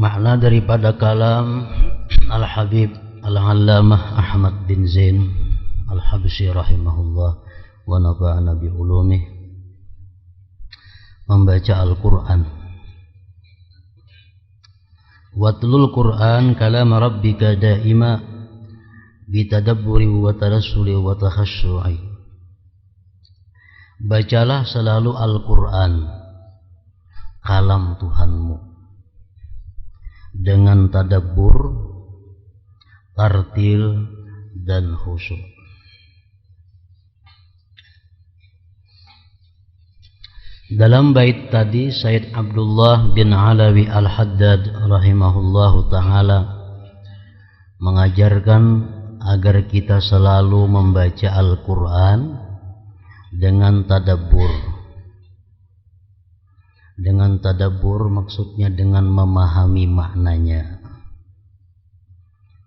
Makna daripada kalam Al-Habib Al-Allamah Ahmad bin Zain Al-Habsyi rahimahullah wa nafa'ana bi ulumih, membaca Al-Quran. Watlul Quran kalam rabbika daima bitadabburi wa tarassuli wa takhasyu'i. Bacalah selalu Al-Quran, kalam Tuhanmu, dengan tadabbur, tartil dan khusyuk. Dalam bait tadi Sayyid Abdullah bin Alawi Al-Haddad rahimahullahu ta'ala mengajarkan agar kita selalu membaca Al-Quran dengan tadabbur. Dengan tadabbur maksudnya dengan memahami maknanya,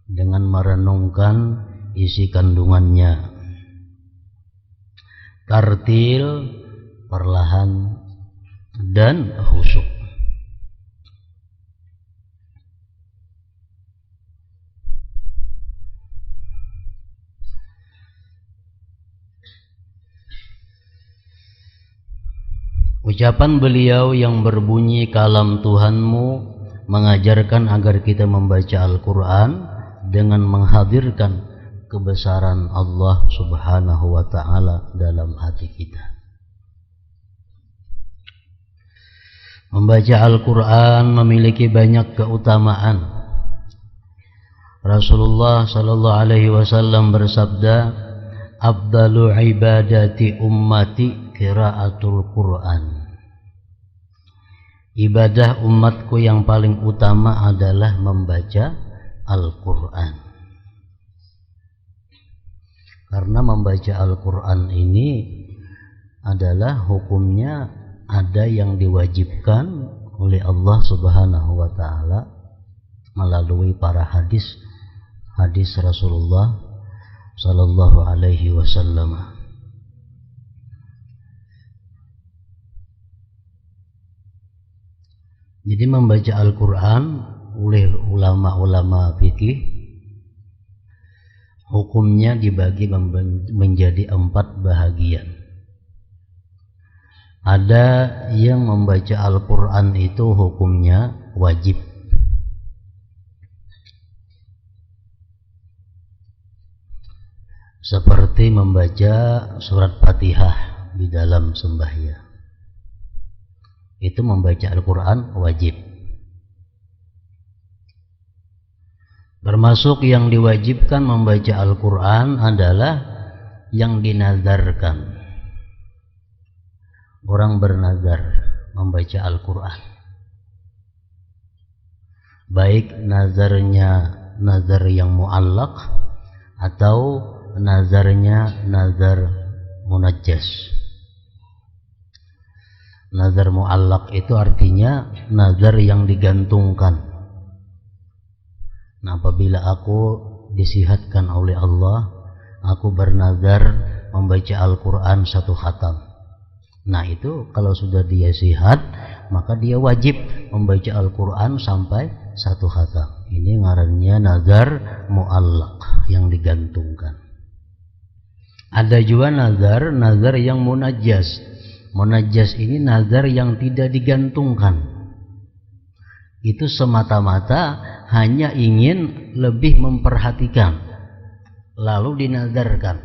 dengan merenungkan isi kandungannya. Tartil, perlahan, dan khusyuk. Ucapan beliau yang berbunyi kalam Tuhanmu mengajarkan agar kita membaca Al-Quran dengan menghadirkan kebesaran Allah Subhanahu wa ta'ala dalam hati kita. Membaca Al-Quran memiliki banyak keutamaan. Rasulullah sallallahu alaihi wasallam bersabda, "Afdalu ibadati ummati qiraatul Quran." Ibadah umatku yang paling utama adalah membaca Al-Quran. Karena membaca Al-Quran ini adalah hukumnya ada yang diwajibkan oleh Allah Subhanahu wa ta'ala melalui para hadis Rasulullah sallallahu alaihi wasallam. Jadi membaca Al-Quran oleh ulama-ulama fikih hukumnya dibagi menjadi 4 bahagian. Ada yang membaca Al-Quran itu hukumnya wajib. Seperti membaca surat Fatihah di dalam sembahyang. Itu membaca Al-Quran wajib. Termasuk yang diwajibkan membaca Al-Quran adalah yang dinazarkan. Orang bernazar membaca Al-Quran, baik nazarnya nazar yang mu'allaq atau nazarnya nazar munajjas. Nazar mu'allaq itu artinya nazar yang digantungkan. Nah, apabila aku disihatkan oleh Allah, aku bernazar membaca Al-Quran 1 khatam. Nah, itu kalau sudah dia sihat, maka dia wajib membaca Al-Quran sampai 1 khatam. Ini ngarannya nazar mu'allaq, yang digantungkan. Ada juga nazar yang munajjas. Munajjas ini nazar yang tidak digantungkan. Itu semata-mata hanya ingin lebih memperhatikan, lalu dinazarkan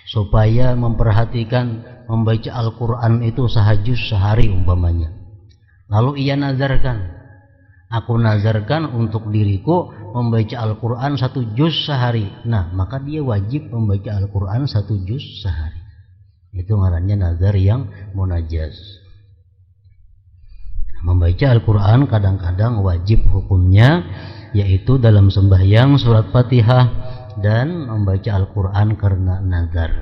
supaya memperhatikan membaca Al-Quran itu sehajuz sehari umpamanya. Lalu ia nazarkan, aku nazarkan untuk diriku membaca Al-Quran 1 juz sehari. Nah, maka dia wajib membaca Al-Quran 1 juz sehari. Itu ngarannya nazar yang munajjas. Membaca Al-Quran kadang-kadang wajib hukumnya, yaitu dalam sembahyang surat Fatihah dan membaca Al-Quran karena nazar.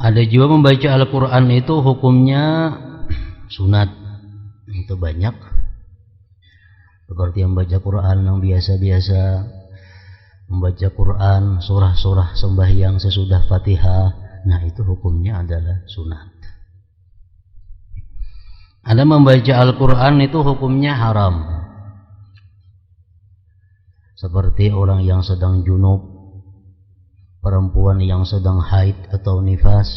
Ada juga membaca Al-Quran itu hukumnya sunat. Itu banyak. Seperti membaca Quran yang biasa-biasa, membaca Quran surah-surah sembahyang sesudah Fatihah. Nah, itu hukumnya adalah sunat. Ada membaca Al-Quran itu hukumnya haram, seperti orang yang sedang junub, perempuan yang sedang haid atau nifas,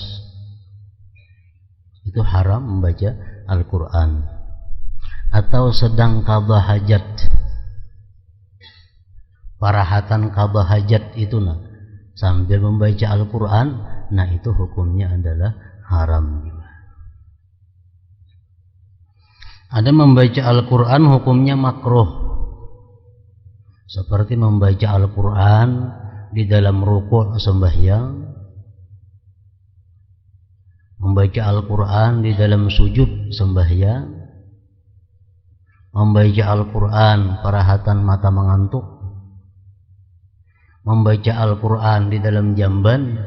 itu haram membaca Al-Quran. Atau sedang qadha hajat, parahatan qadha hajat itu sambil membaca Al-Quran, itu hukumnya adalah haram juga. Ada membaca Al-Quran hukumnya makruh, seperti membaca Al-Quran di dalam rukuk sembahyang, membaca Al-Quran di dalam sujud sembahyang, membaca Al-Quran parahatan mata mengantuk, membaca Al-Quran di dalam jamban,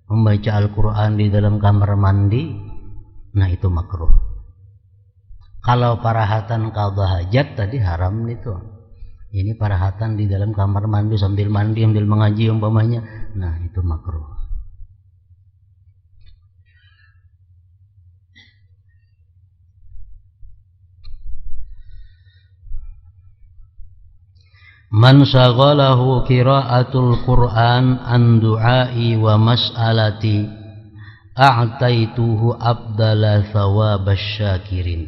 membaca Al-Quran di dalam kamar mandi, itu makruh. Kalau parahatan qadha hajat tadi haram itu. Ini parahatan di dalam kamar mandi sambil mengaji umpamanya, itu makruh. Man shaghalahu qira'atul Qur'an an du'ai wa mas'alati a'taituhu abdala thawabasy syakirin.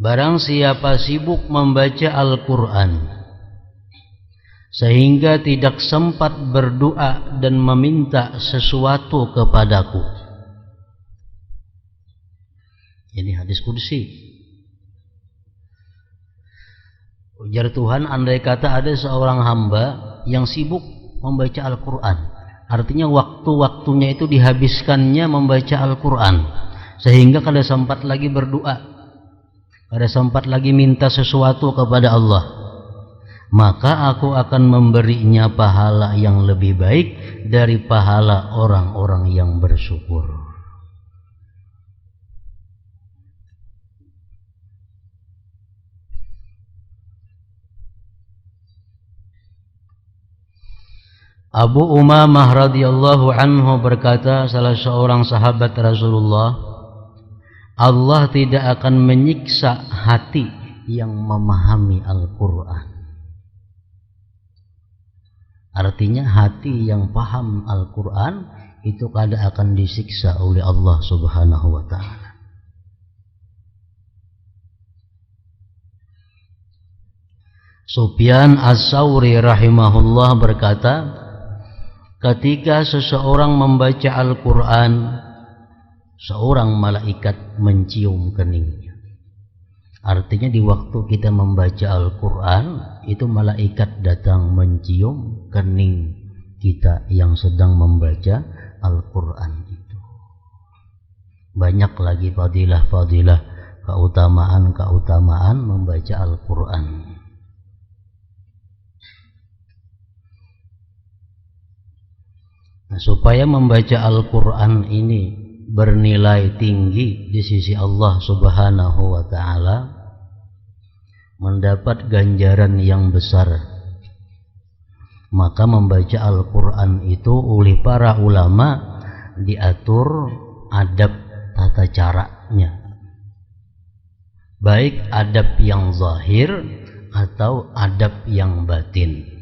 Barang siapa sibuk membaca Al-Quran sehingga tidak sempat berdoa dan meminta sesuatu kepadaku. Ini hadis qudsi. Ujar Tuhan, andai kata ada seorang hamba yang sibuk membaca Al-Quran, artinya waktu-waktunya itu dihabiskannya membaca Al-Quran, sehingga kada sempat lagi berdoa, kada sempat lagi minta sesuatu kepada Allah, maka aku akan memberinya pahala yang lebih baik dari pahala orang-orang yang bersyukur. Abu Umamah radhiyallahu anhu berkata, salah seorang sahabat Rasulullah, Allah tidak akan menyiksa hati yang memahami Al-Quran. Artinya hati yang paham Al-Quran itu kada akan disiksa oleh Allah Subhanahu wa ta'ala. Sufyan As-Sawri rahimahullah berkata, ketika seseorang membaca Al-Quran, seorang malaikat mencium keningnya. Artinya di waktu kita membaca Al-Quran, itu malaikat datang mencium kening kita yang sedang membaca Al-Quran itu. Banyak lagi fadilah-fadilah, keutamaan-keutamaan membaca Al-Quran. Supaya membaca Al-Quran ini bernilai tinggi di sisi Allah Subhanahu wa ta'ala, mendapat ganjaran yang besar, maka membaca Al-Quran itu oleh para ulama diatur adab tata caranya, baik adab yang zahir atau adab yang batin.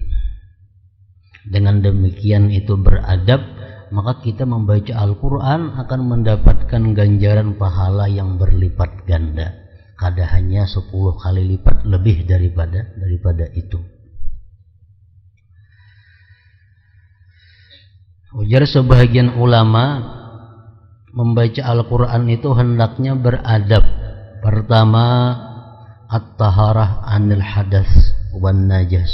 Dengan demikian itu beradab, maka kita membaca Al-Quran akan mendapatkan ganjaran pahala yang berlipat ganda, kada hanya 10 kali lipat lebih daripada itu. Ujar sebahagian ulama, membaca Al-Quran itu hendaknya beradab. Pertama, at-taharah anil hadas wan najas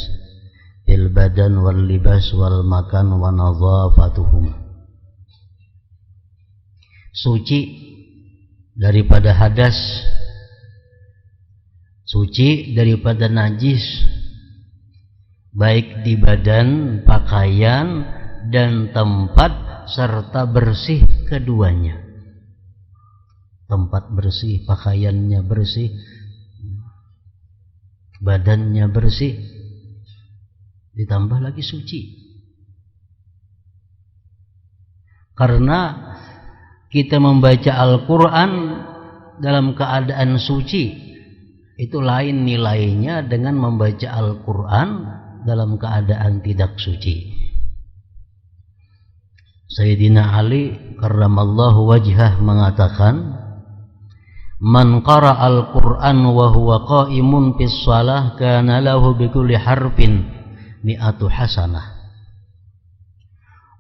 bil badan wal libas wal makan wa nadhafatuhum. Suci daripada hadas, suci daripada najis, baik di badan, pakaian, dan tempat, serta bersih keduanya. Tempat bersih, pakaiannya bersih, badannya bersih, ditambah lagi suci. Karena kita membaca Al-Quran dalam keadaan suci itu lain nilainya dengan membaca Al-Quran dalam keadaan tidak suci. Sayyidina Ali karramallahu wajhah mengatakan, man qara al-Qur'an wa huwa qa'imun fis shalah kana lahu bikulli harfin mi'atu hasanah.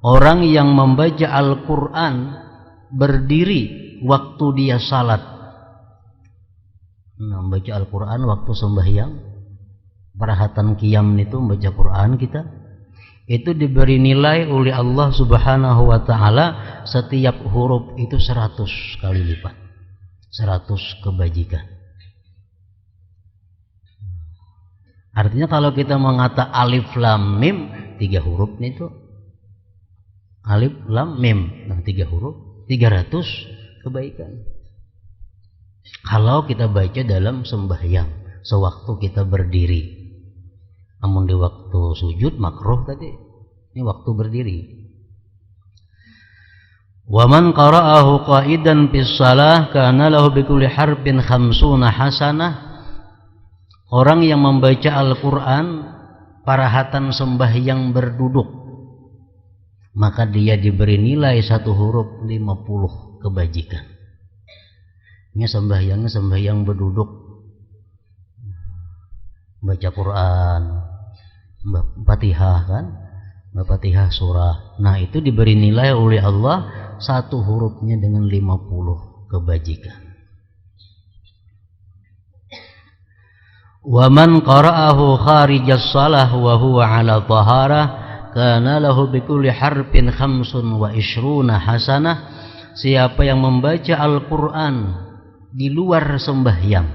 Orang yang membaca Al-Qur'an berdiri waktu dia salat. Membaca Al-Qur'an waktu sembahyang, perhatan qiyam itu membaca Quran kita, itu diberi nilai oleh Allah Subhanahu wa taala setiap huruf itu 100 kali lipat. 100 kebajikan. Artinya kalau kita mengata alif lam mim 3 huruf itu alif lam mim, nah 3 huruf 300 kebaikan. Kalau kita baca dalam sembahyang sewaktu kita berdiri. Namun di waktu sujud makruh tadi. Ini waktu berdiri. Wa man qara'ahu qa'idan fis shalah kana lahu bikulli harfin 50 hasanah. Orang yang membaca Al-Qur'an parahatan sembahyang berduduk, maka dia diberi nilai 1 huruf 50 kebajikan. Ini sembahyangnya sembahyang berduduk, baca Quran, Fatihah kan, Fatihah surah. Nah itu diberi nilai oleh Allah 1 hurufnya dengan 50 kebajikan. Wa man qara'ahu kharijas shalah wa huwa 'ala taharah kana lahu bikulli harfin 25 hasanah. Siapa yang membaca Al-Qur'an di luar sembahyang,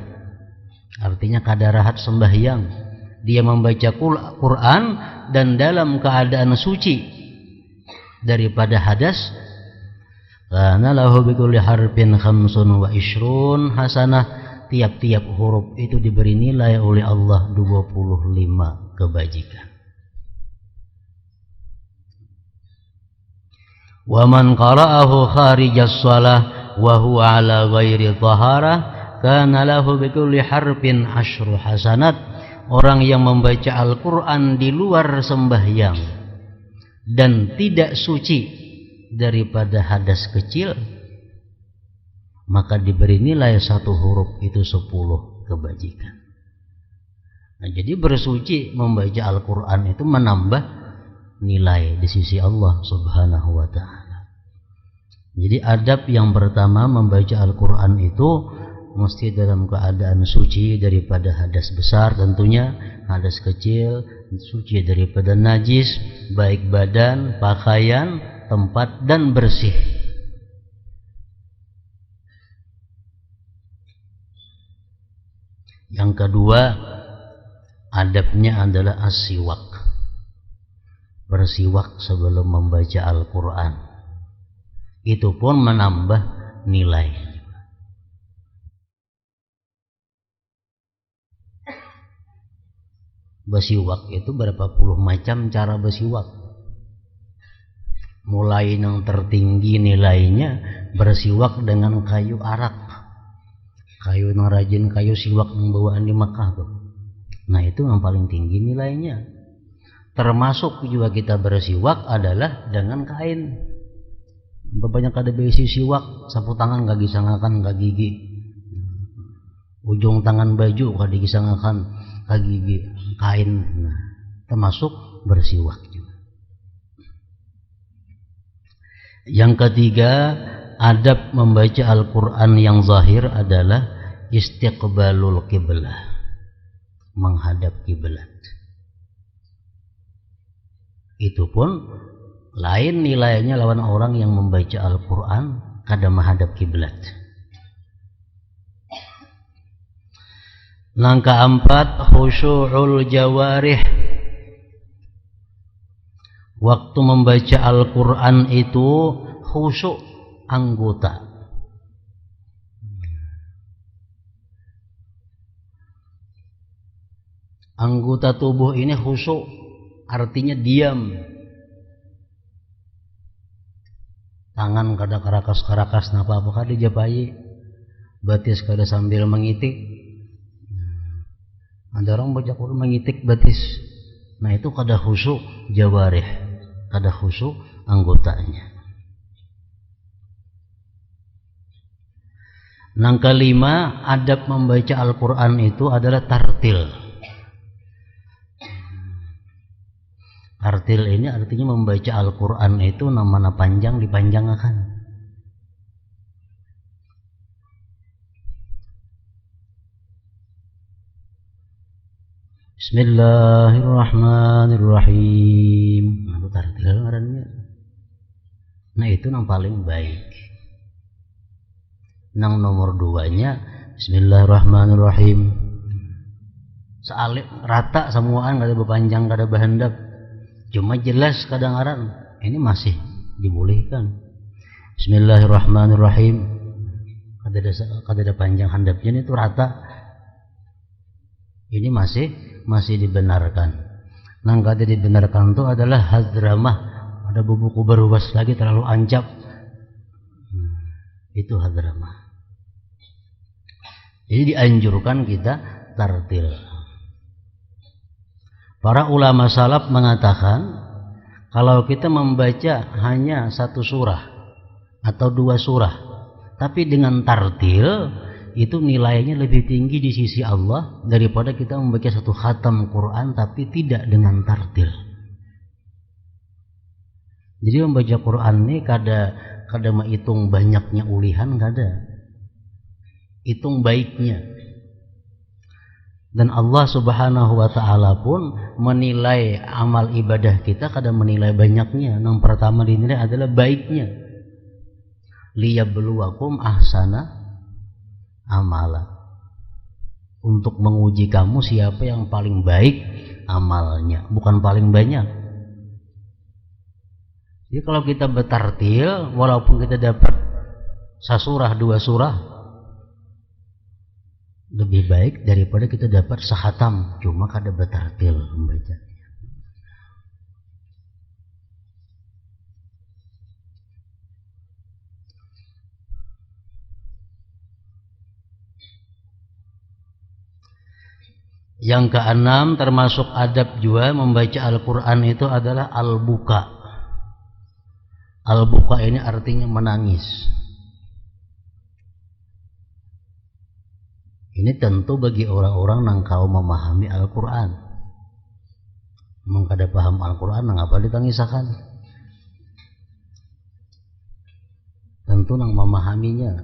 artinya kadarahat sembahyang, dia membaca Quran dan dalam keadaan suci daripada hadas, kana lahu bikulli harfin 25 hasanah. Tiap-tiap huruf itu diberi nilai oleh Allah 25 kebajikan. Wa man qara'ahu kharijas shalah wa huwa 'ala ghairi taharah kana lahu bikulli harfin 10 hasanat. Orang yang membaca Al-Qur'an di luar sembahyang dan tidak suci daripada hadas kecil, maka diberi nilai 1 huruf itu 10 kebajikan. Nah, jadi bersuci membaca Al-Qur'an itu menambah nilai di sisi Allah Subhanahu wa taala. Jadi adab yang pertama membaca Al-Qur'an itu mesti dalam keadaan suci daripada hadas besar, tentunya hadas kecil, suci daripada najis, baik badan, pakaian, tempat, dan bersih. Yang kedua, adabnya adalah as-siwak. Bersiwak sebelum membaca Al-Qur'an. Itu pun menambah nilai. Bersiwak itu berapa puluh macam cara bersiwak. Mulai yang tertinggi nilainya bersiwak dengan kayu arak. Kayu yang rajin, kayu siwak yang bawaan di Makkah tuh. Nah itu yang paling tinggi nilainya. Termasuk juga kita bersiwak adalah dengan kain. Banyak ada besi siwak, sapu tangan gak gisangakan gak gigi. Ujung tangan baju gak digisangakan gak gigi. Kain, nah, termasuk bersiwak juga. Yang ketiga, adab membaca Al-Qur'an yang zahir adalah istiqbalul qiblah, menghadap kiblat. Itu pun lain nilainya lawan orang yang membaca Al-Qur'an kada menghadap kiblat. Langkah 4, khusyu'ul jawarih. Waktu membaca Al-Qur'an itu khusyuk anggota. Anggota tubuh ini khusyuk, artinya diam. tangan kada karakas-karakas napa apa kada japai, batis kada sambil mengitik. Ada orang baca Quran mengitik batis. Nah itu kada khusyuk jawarih, kada khusyuk anggotanya. Yang kelima, adab membaca Al-Quran itu adalah tartil. Tartil ini artinya membaca Al-Quran itu nama panjang dipanjangkan. Bismillahirrahmanirrahim. Nah, itu tartil ngarannya. Nah itu yang paling baik. Yang nomor 2-nya Bismillahirrahmanirrahim. Sealik rata semuaan, kada berpanjang, kada berhandap. Cuma jelas kadang-kadang ini masih dibolehkan. Bismillahirrahmanirrahim. Kada ada panjang handapnya, itu rata. Ini masih dibenarkan. Nang kada dibenarkan itu adalah hadramah. Ada buku berubas lagi terlalu ancap. Itu hadramah. Jadi dianjurkan kita tartil. Para ulama salaf mengatakan kalau kita membaca hanya satu surah atau 2 surah tapi dengan tartil, itu nilainya lebih tinggi di sisi Allah daripada kita membaca satu khatam Quran tapi tidak dengan tartil. Jadi membaca Quran ini kada menghitung banyaknya ulihan, kada. Hitung baiknya. Dan Allah Subhanahu wa taala pun menilai amal ibadah kita kada menilai banyaknya. Yang pertama dinilai adalah baiknya. Liyabluwakum ahsana amala. Untuk menguji kamu siapa yang paling baik amalnya, bukan paling banyak. Jadi kalau kita bertartil, walaupun kita dapat sasurah 2 surah, lebih baik daripada kita dapat sehatam cuma kada bertartil membaca. Yang keenam, termasuk adab juga membaca Al-Quran itu adalah al-buka. Al-buka ini artinya menangis. Ini tentu bagi orang-orang yang kau memahami Al-Quran. Memang kada paham Al-Quran, ngapa ditangisakan? Tentu yang memahaminya.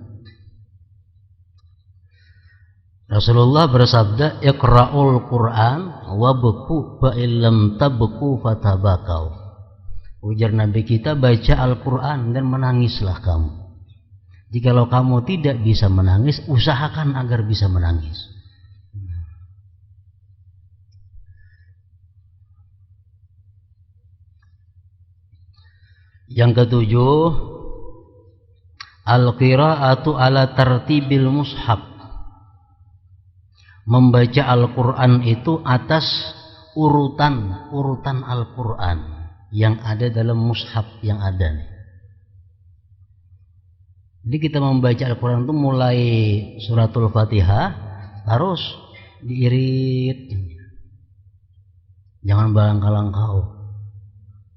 Rasulullah bersabda, "Iqra'ul Qur'an wabku fa illam tabku fatabakau." Ujar Nabi kita, baca Al-Quran dan menangislah kamu. Jikalau kamu tidak bisa menangis, usahakan agar bisa menangis. Yang ketujuh, al-qira'atu ala tartibil mushaf. Membaca Al-Quran itu atas urutan Al-Quran yang ada dalam mushaf yang ada. Jadi kita membaca Al-Quran itu mulai suratul Fatihah terus diirit. Jangan balangkah-langkau.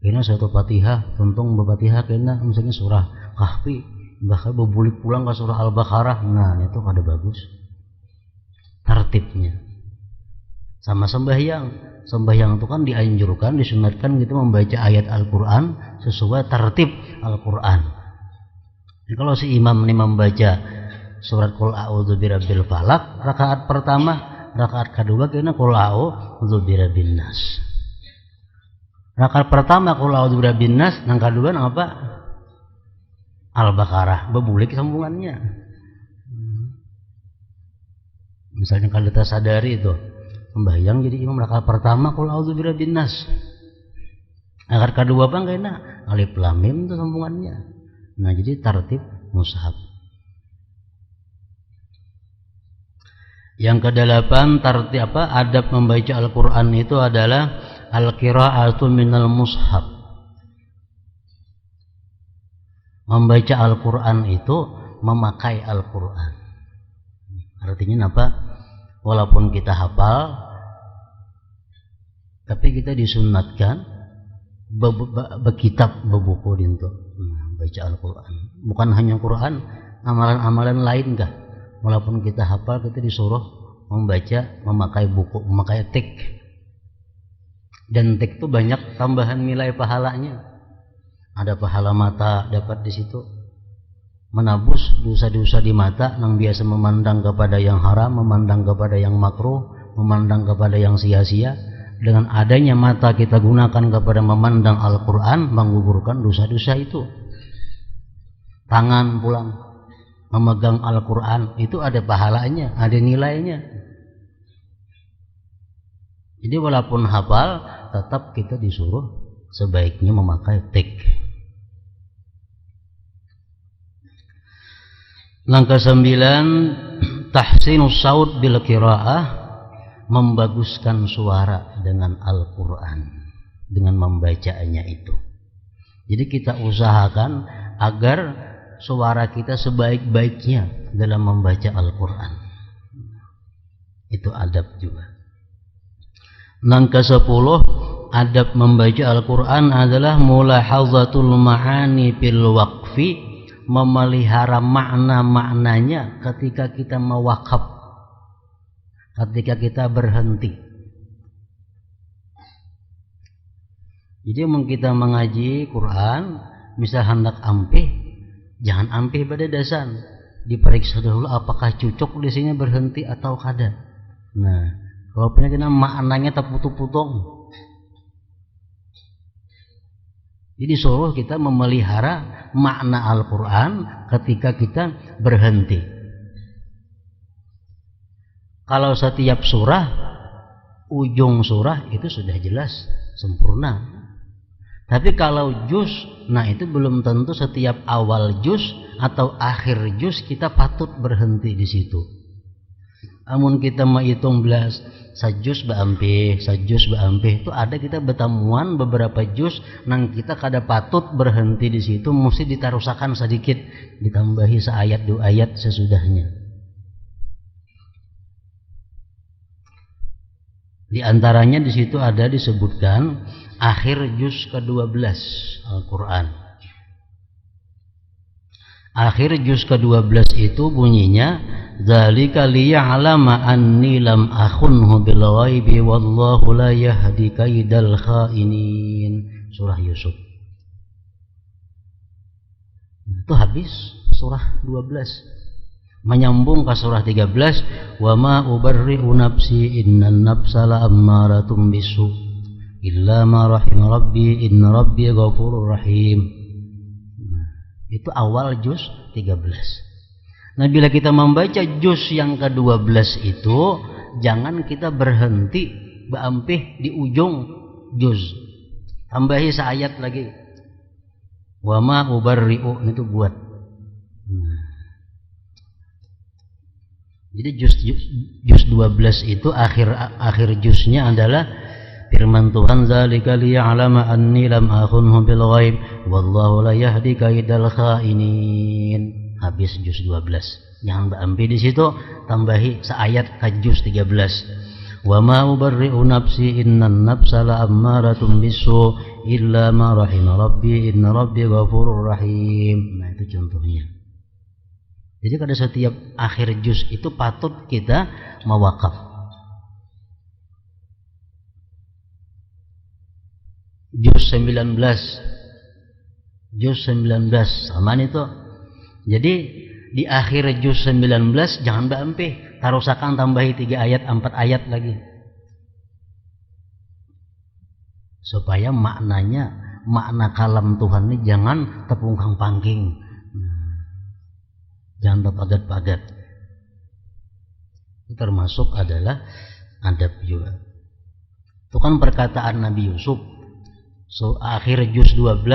Kena satu Fatihah, tuntung berfatihah kena misalnya surah Kahfi, bahkan berbulik pulang ke surah Al-Baqarah. Nah, itu kada bagus. Tertibnya sama sembahyang itu kan dianjurkan, disunatkan kita membaca ayat Al-Quran sesuai tertib Al-Quran. Jadi kalau si imam ini membaca surat Qul a'udzu birabbil falaq rakaat pertama, rakaat kedua kena Qul a'udzu birabbin nas. Rakaat pertama Qul a'udzu birabbin nas, yang kedua apa? Al-Baqarah, bebulik sambungannya. Misalnya kalau kita sadari itu membayang jadi imam rakaat pertama Qul a'udzu birabbin nas. Rakaat kedua apa kena alif lam mim itu sambungannya. Nah, jadi tertib mushaf. Yang kedelapan, tertib adab membaca Al-Qur'an itu adalah al-qira'atu minal mushaf. Membaca Al-Quran itu memakai Al-Quran. Artinya apa? Walaupun kita hafal, tapi kita disunatkan berkitab, berbuku dintu, baca Al-Quran. Bukan hanya Quran, amalan-amalan lain kah? Walaupun kita hafal, kita disuruh membaca, memakai buku, memakai tik. Dan tik itu banyak tambahan nilai pahalanya. Ada pahala mata dapat di situ, menabus dosa-dosa di mata yang biasa memandang kepada yang haram, memandang kepada yang makruh, memandang kepada yang sia-sia. Dengan adanya mata kita gunakan kepada memandang Al-Quran, menggugurkan dosa-dosa itu. Tangan pulang memegang Al-Quran itu ada pahalanya, ada nilainya. Jadi walaupun hafal, tetap kita disuruh sebaiknya memakai tik. Langkah 9, tahsinus saut bil qiraah, membaguskan suara dengan Al-Quran, dengan membacanya itu. Jadi kita usahakan agar suara kita sebaik-baiknya dalam membaca Al-Quran. Itu adab juga. Langkah 10, adab membaca Al-Quran adalah mulahazatul ma'ani bil waqfi, memelihara makna-maknanya ketika kita mewakaf, ketika kita berhenti. Jadi kita mengaji Quran, misal hendak ampih, jangan ampih pada dasar, diperiksa dulu apakah cocok di sini berhenti atau kada. Nah, kalau punya kita maknanya terputus-putus. Jadi disuruh kita memelihara makna Al-Quran ketika kita berhenti. Kalau setiap surah, ujung surah itu sudah jelas, sempurna. Tapi kalau juz, nah itu belum tentu setiap awal juz atau akhir juz kita patut berhenti di situ. Amun kita menghitung belas sajus baampih itu ada kita bertemuan beberapa juz nang kita kada patut berhenti di situ, mesti ditarusakan sedikit, ditambahi seayat dua ayat sesudahnya. Di antaranya di situ ada disebutkan akhir juz ke-12 Al-Quran. Akhir juz ke-12 itu bunyinya, dzalika liya'lama anni lam akhunhu bil ghaibi wallahu la yahdi kaidal khainin. Surah Yusuf. Itu habis surah 12. Menyambung ke surah 13, wa ma ubarri'u nafsi innan nafsa la'ammaratun bisu illa ma rahim rabbi inna rabbi ghafurur rahim. Itu awal juz 13. Nah, bila kita membaca juz yang ke-12 itu, jangan kita berhenti baampih di ujung juz. Tambahi seayat lagi. Wa ma ubarri'u, itu buat. Jadi juz 12 itu akhir juznya adalah firman Tuhan, zalika liya'lama anni lam akhunhu bil ghaib wallahu la yahdi kaidal khainin. Habis juz 12. Jangan berambil di situ, tambahi seayat ke juz 13. Wa ma ubarri'u nafsi innan nafsa la'ammaratun bisu illa ma rahima rabbi inna rabbi ghafurur rahim. Nah, itu contohnya. Jadi pada setiap akhir juz itu patut kita mewakaf. Juz 19 sama itu. Jadi di akhir juz 19 jangan beampih, tarusakan tambahi 3 ayat 4 ayat lagi, supaya makna kalam Tuhan ini jangan tepungkang pangking, jangan terpadat-padat. Itu termasuk adalah adab juga. Itu kan perkataan Nabi Yusuf. So, akhir juz 12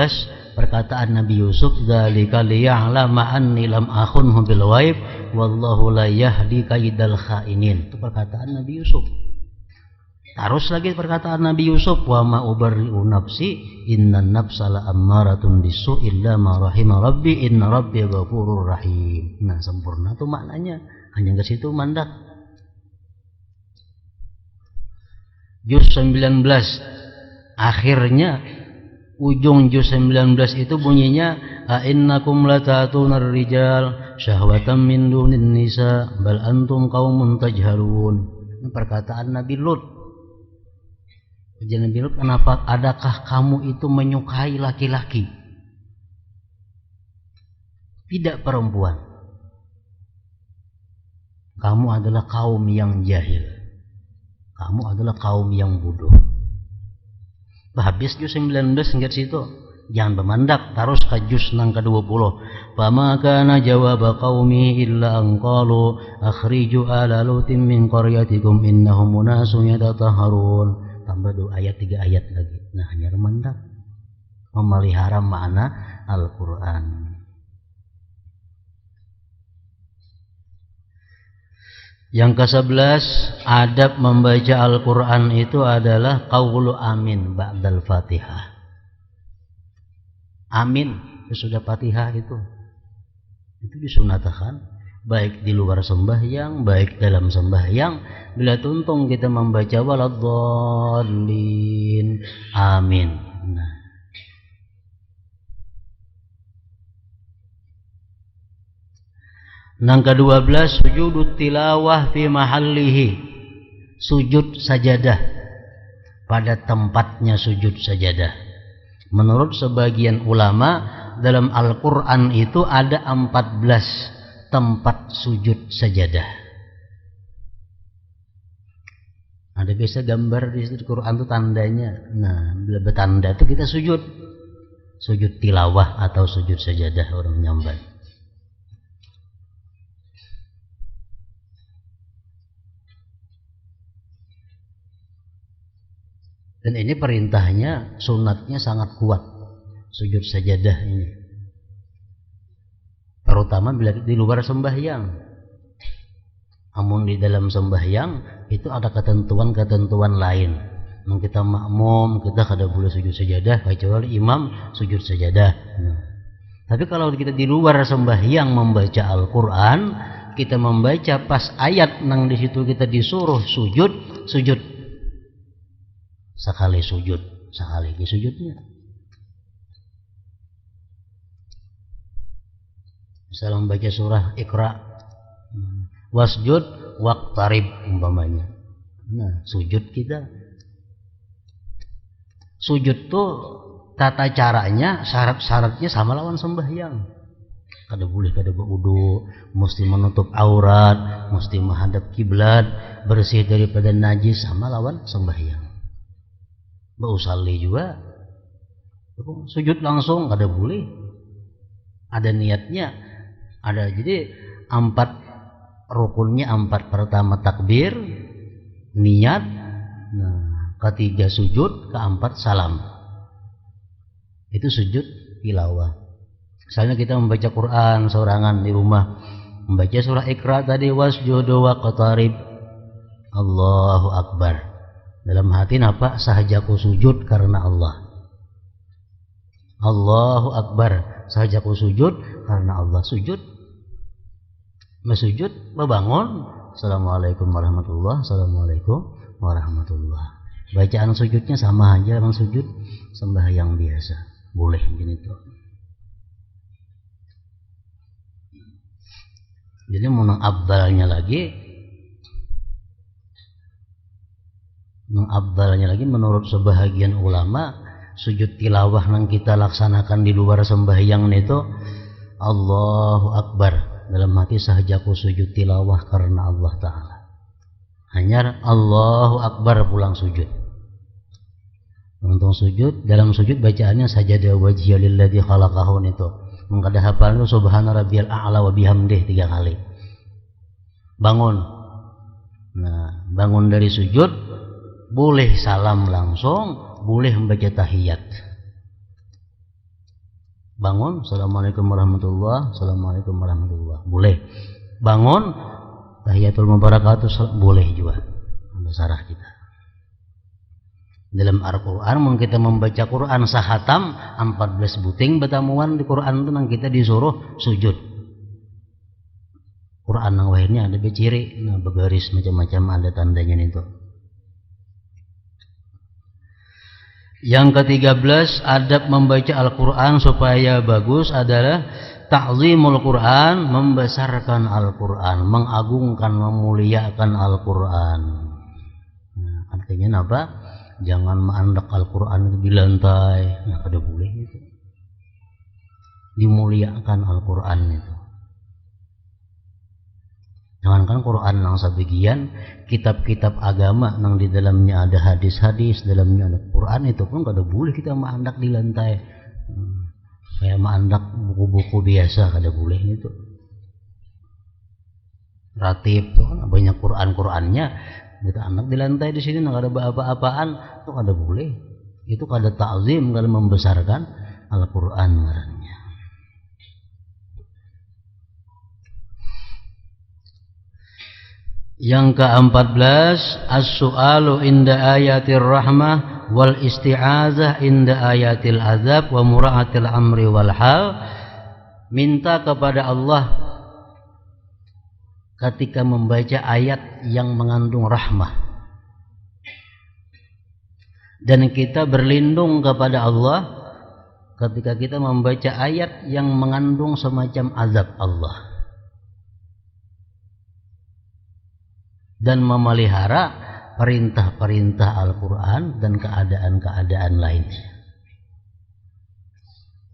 perkataan Nabi Yusuf, dzalika liya'lama anni lam akhunhu bil ghaib wallahu la yahdi kaidal khainin. Itu perkataan Nabi Yusuf. Terus lagi perkataan Nabi Yusuf, wa ma ubarri'u nafsi innan nafsa la'ammaratun bisu illa ma rahima rabbi inna rabbi ghafurur rahim. Nah, sempurna tuh maknanya. Hanya ke situ mandak. Juz 19. Akhirnya ujung juz 19 itu bunyinya a'innakum latatunar rijal syahwatan min dunin nisa bal antum qaumun tajhalun. Ini perkataan Nabi Lut. Nabi Lut, kenapa adakah kamu itu menyukai laki-laki? Tidak perempuan. Kamu adalah kaum yang jahil. Kamu adalah kaum yang bodoh. Habis juz 19 hingga situ. Jangan bermandak, terus ke juz nang ke-20. Fama kana jawaba qaumi illa an qalu akhriju ala lutin min qaryatikum innahum unasun yatatahharun. Tambah 2 ayat 3 ayat lagi. Nah, hanya bermandak, memelihara makna Al-Qur'an. Yang ke-11, adab membaca Al-Quran itu adalah qaulu amin ba'dal Fatihah. Amin sesudah Fatihah itu disunatkan baik di luar sembahyang, baik dalam sembahyang. Bila tuntung kita membaca waladdallin, amin. Nah, yang ke-12, sujud tilawah fi mahallihi, sujud sajadah pada tempatnya sujud sajadah. Menurut sebagian ulama, dalam Al-Quran itu ada 14 tempat sujud sajadah. Ada biasa gambar di Al-Quran itu tandanya. Nah, bila bertanda itu kita sujud tilawah atau sujud sajadah orang nyambat. Dan ini perintahnya, sunatnya sangat kuat, sujud sajadah ini. Terutama bila di luar sembahyang. Namun di dalam sembahyang itu ada ketentuan-ketentuan lain. Kalau kita makmum, kita kada boleh sujud sajadah kecuali imam sujud sajadah. Nah, tapi kalau kita di luar sembahyang membaca Al-Quran, kita membaca pas ayat nang di situ kita disuruh sujud. Sekali sujud, sekali lagi sujudnya. Misalnya membaca surah Iqra, wasjud waqtarib umpamanya. Nah, sujud kita. Sujud tuh tata caranya, syarat-syaratnya sama lawan sembahyang. Kada boleh kada berwudu, mesti menutup aurat, mesti menghadap kiblat, bersih daripada najis, sama lawan sembahyang. Bausalli juga sujud langsung kada boleh, ada niatnya, ada. Jadi 4 rukunnya, 4. Pertama takbir, niat, nah, ketiga sujud, keempat salam. Itu sujud tilawah. Misalnya kita membaca Quran sorangan di rumah, membaca surah Iqra tadi, wasjudu waqtarib, Allahu Akbar. Dalam hati apa? Sahajaku sujud karena Allah. Allahu Akbar. Sahajaku sujud karena Allah. Sujud. Mesujud, membangun. Assalamualaikum warahmatullahi wabarakatuh. Assalamualaikum warahmatullahi wabarakatuh. Bacaan sujudnya sama aja dengan sujud sembahyang biasa. Boleh begini tuh. Jadi mengabdalnya lagi menurut sebahagian ulama, sujud tilawah yang kita laksanakan di luar sembahyang itu Allahu Akbar. Dalam hati sahajaku sujud tilawah karena Allah Ta'ala. Hanya Allahu Akbar pulang sujud. Untung sujud, dalam sujud bacaannya sajada wajhiya lilladzi khalaqahun itu. Mengkada hafal itu subhana rabbiyal a'la wa bihamdih 3 kali. Bangun. Nah, bangun dari sujud, boleh salam langsung, boleh membaca tahiyat. Bangun, assalamualaikum warahmatullahi wabarakatuh, assalamualaikum warahmatullahi wabarakatuh. Boleh. Bangun, tahiyatul mubarakatuh, boleh juga. Sarah kita. Dalam Al-Quran mun kita membaca Quran sahatam 14 buting betamuan di Quran itu nang kita disuruh sujud. Quran nang wahirnya ada beciri, nah bergaris macam-macam ada tandanya itu. Yang ke-13 adab membaca Al-Quran supaya bagus adalah ta'zimul Quran, membesarkan Al-Quran, mengagungkan, memuliakan Al-Quran. Nah, artinya apa? Jangan menandak Al-Quran itu di lantai, nah kada boleh itu. Dimuliakan Al-Quran itu. Jangankan Quran nang sebagian kitab-kitab agama nang di dalamnya ada hadis-hadis, dalamnya ada Quran itu pun kada boleh kita menandak di lantai. Kayak menandak buku-buku biasa kada boleh itu. Ratib tuh kan banyak Quran-Qurannya. Kita anak di lantai di sini nggak ada apa-apaan, itu kada boleh. Itu kada ta'zim, kada membesarkan Al-Quran ngarannya. Yang ke-14 as-su'alu inda ayatir rahmah wal isti'azah inda ayatil azab wa mura'atil amri wal hal. Minta kepada Allah ketika membaca ayat yang mengandung rahmah, dan kita berlindung kepada Allah ketika kita membaca ayat yang mengandung semacam azab Allah, dan memelihara perintah-perintah Al-Quran dan keadaan-keadaan lainnya.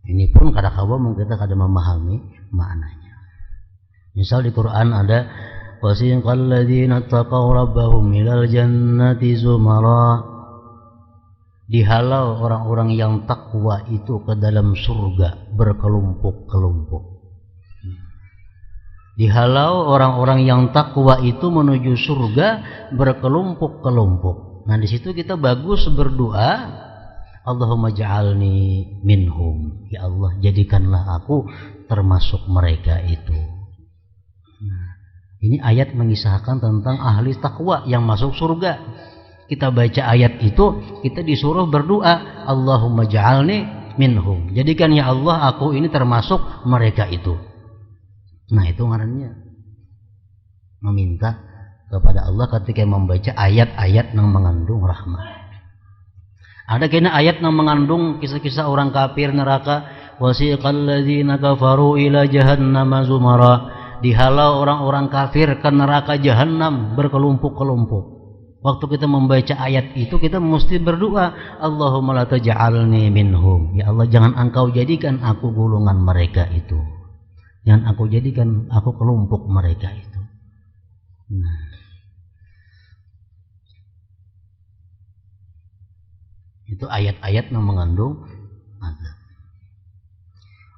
Ini pun kadang-kadang kita kada memahami maknanya. Misal di Quran ada wasiqal ladzina taqaw rabbahum ilal jannati zumara. Dihalau orang-orang yang takwa itu ke dalam surga berkelompok-kelompok. Dihalau orang-orang yang takwa itu menuju surga berkelompok-kelompok. Nah, di situ kita bagus berdoa, Allahumma ja'alni minhum. Ya Allah, jadikanlah aku termasuk mereka itu. Nah, ini ayat mengisahkan tentang ahli takwa yang masuk surga. Kita baca ayat itu, kita disuruh berdoa, Allahumma ja'alni minhum. Jadikan ya Allah aku ini termasuk mereka itu. Nah, itu ngarannya meminta kepada Allah ketika membaca ayat-ayat yang mengandung rahmat. Ada kena ayat yang mengandung kisah-kisah orang kafir neraka, wasiqal ladzina kafaru ila jahannama zumara. Dihalau orang-orang kafir ke neraka jahanam berkelompok-kelompok. Waktu kita membaca ayat itu kita mesti berdoa, Allahumma la taj'alni minhum. Ya Allah, jangan engkau jadikan aku golongan mereka itu. Jangan aku jadikan aku kelompok mereka itu. Nah, itu ayat-ayat yang mengandung azab.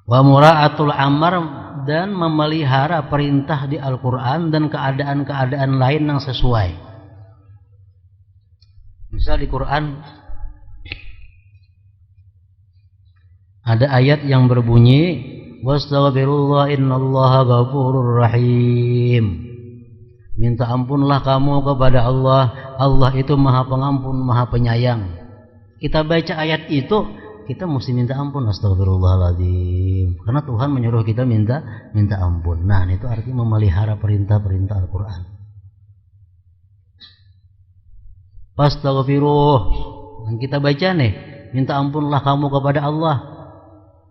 Wa mura'atul amr, dan memelihara perintah di Al-Quran dan keadaan-keadaan lain yang sesuai. Misal di Quran ada ayat yang berbunyi wastaghfirullah innallaha ghafurur rahim. Minta ampunlah kamu kepada Allah, Allah itu Maha Pengampun, Maha Penyayang. Kita baca ayat itu, kita mesti minta ampun, astagfirullahaladzim, karena Tuhan menyuruh kita minta ampun. Nah, itu artinya memelihara perintah-perintah Al-Quran. Astaghfiruh, yang kita baca nih, minta ampunlah kamu kepada Allah,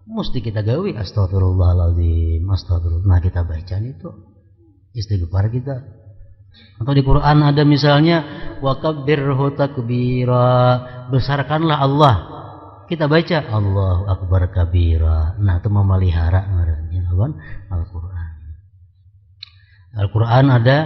mesti kita gawi astagfirullahaladzim, astagfirullah. Nah, kita baca itu istighfar kita. Atau di Quran ada misalnya wakabbirhu takbira, besarkanlah Allah. Kita baca Allahu Akbar kabira. Nah, itu memelihara ngarannya Al-Quran. Al-Quran ada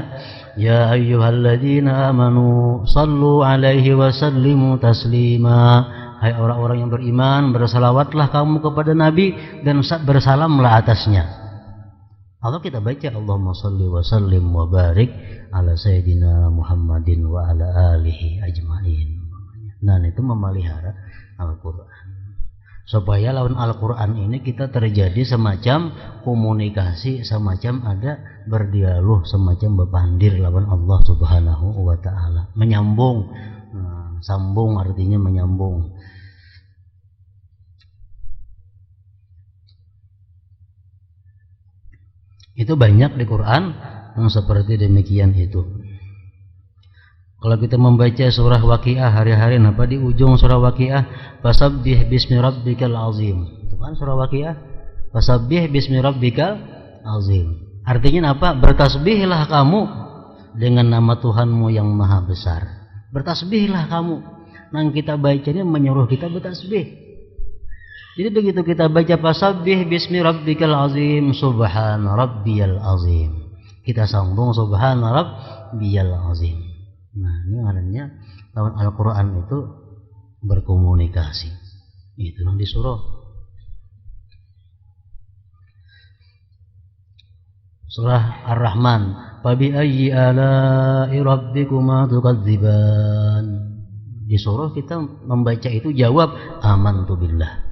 ya ayyuhalladzina amanu sallu alaihi wa sallimu taslima. Hai orang-orang yang beriman, bersalawatlah kamu kepada Nabi dan bersalamlah atasnya. Kalau kita baca Allahumma salli wa sallim wa barik ala sayyidina Muhammadin wa ala alihi ajmain. Nah, itu memelihara Al-Quran. Supaya lawan Al-Quran ini kita terjadi semacam komunikasi, semacam ada berdialog, semacam bepandir lawan Allah Subhanahu wa ta'ala. Menyambung. Nah, Sambung artinya menyambung. Itu banyak di Quran yang seperti demikian itu. Kalau kita membaca surah Waqiah hari-hari, apa di ujung surah Waqiah, fasabbih bismi rabbikal azim. Itu kan surah Waqiah, fasabbih bismi rabbikal azim. Artinya apa? Bertasbihlah kamu dengan nama Tuhanmu yang maha besar. Bertasbihlah kamu. Nah, kita bacanya menyuruh kita bertasbih. Jadi begitu kita baca fasabbih bismi rabbikal azim, subhana rabbiyal azim, kita sambung subhana rabbiyal azim. Nah, ini artinya lawan Al-Quran itu berkomunikasi. Itu yang disuruh. Surah Ar-Rahman, fabi ayyi ala'i rabbikuma tukadziban. Disuruh kita membaca itu jawab amantu billah.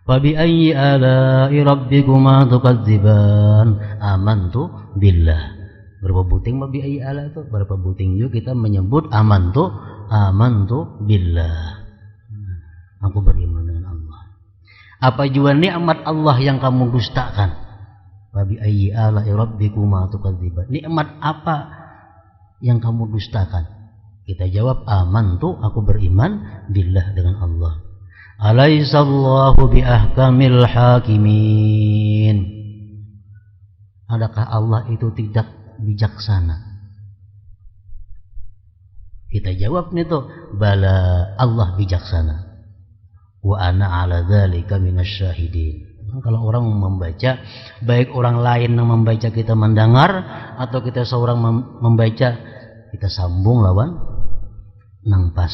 Fabi ayyi ala'i rabbikuma tukadziban, amantu billah. Berapa buting fabi ayyi ala itu? Berapa buting juga kita menyebut amantu billah. Aku beriman dengan Allah. Apa juga nikmat Allah yang kamu dustakan? Fabi ayyi ala'i rabbikuma tukadziban. Nikmat apa yang kamu dustakan? Kita jawab amantu, aku beriman billah dengan Allah. Alaihissallahu biahkamil hakimin. Adakah Allah itu tidak bijaksana? Kita jawab nih tuh, bala, Allah bijaksana. Wa ana ala dzalika minasyahidin. Kalau orang membaca, baik orang lain yang membaca kita mendengar, atau kita seorang membaca, kita sambung lawan nang pas.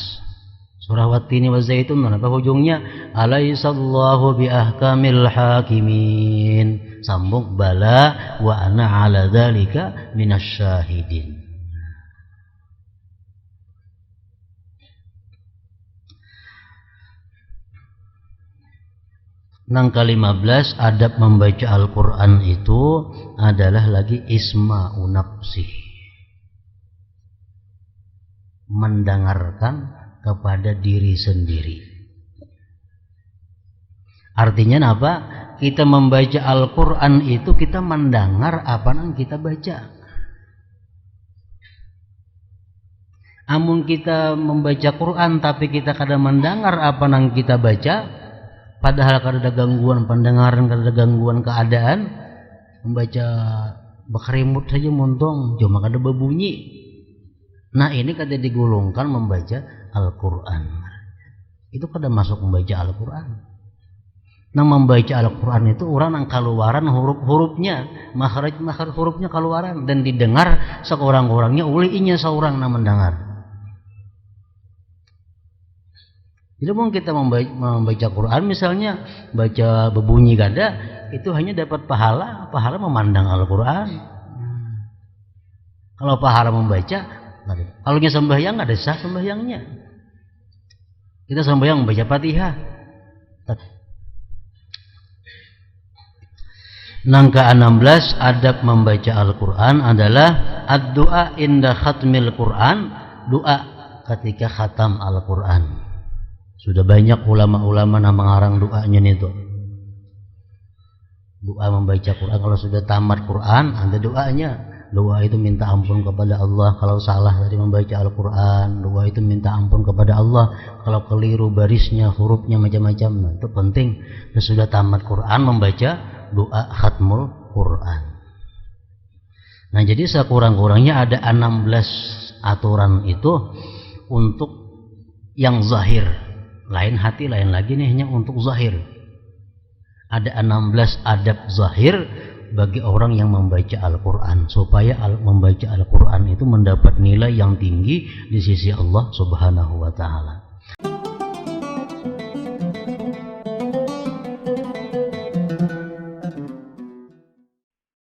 Surah Wat-Tini wa Zaitun, apa ujungnya? Alaihissallahu biahkamil hakimin. Sambung bala wa ana ala dzalika minasyahidin. Nang ke-15 adab membaca Al-Quran itu adalah lagi isma'u nafsih, mendengarkan kepada diri sendiri. Artinya apa? Kita membaca Al-Quran itu kita mendengar apa yang kita baca. Amun kita membaca Quran tapi kita kadang mendengar apa yang kita baca, padahal kada ada gangguan pendengaran, kada ada gangguan keadaan, membaca berkerimut saja montong, cuma kada berbunyi. Nah, ini kada digolongkan membaca Al-Quran. Itu kada masuk membaca Al-Quran. Nah, membaca Al-Quran itu orang yang keluaran huruf-hurufnya, makhraj hurufnya keluaran dan didengar seorang-orangnya, ulinya seorang yang mendengar. Jadi mungkin kita membaca Quran misalnya, baca berbunyi kada, itu hanya dapat pahala memandang Al-Quran. Kalau pahala membaca, kalau sembahyang ada sah sembahyangnya. Kita sembahyang membaca Fatihah. Nang ke-16 adab membaca Al-Quran adalah ad-du'a inda khatmil Quran, doa ketika khatam Al-Quran. Sudah banyak ulama-ulama yang mengarang doanya itu. Doa membaca Quran, kalau sudah tamat Quran ada doanya. Doa itu minta ampun kepada Allah kalau salah dari membaca Al-Quran. Doa itu minta ampun kepada Allah kalau keliru barisnya, hurufnya macam-macam. Nah, itu penting. Dan sudah tamat Quran membaca doa khatmul Quran. Nah, jadi sekurang-kurangnya ada 16 aturan itu untuk yang zahir. Lain hati, lain lagi nih hanya untuk zahir. Ada 16 adab zahir bagi orang yang membaca Al-Quran, supaya membaca Al-Quran itu mendapat nilai yang tinggi di sisi Allah Subhanahu wa Ta'ala.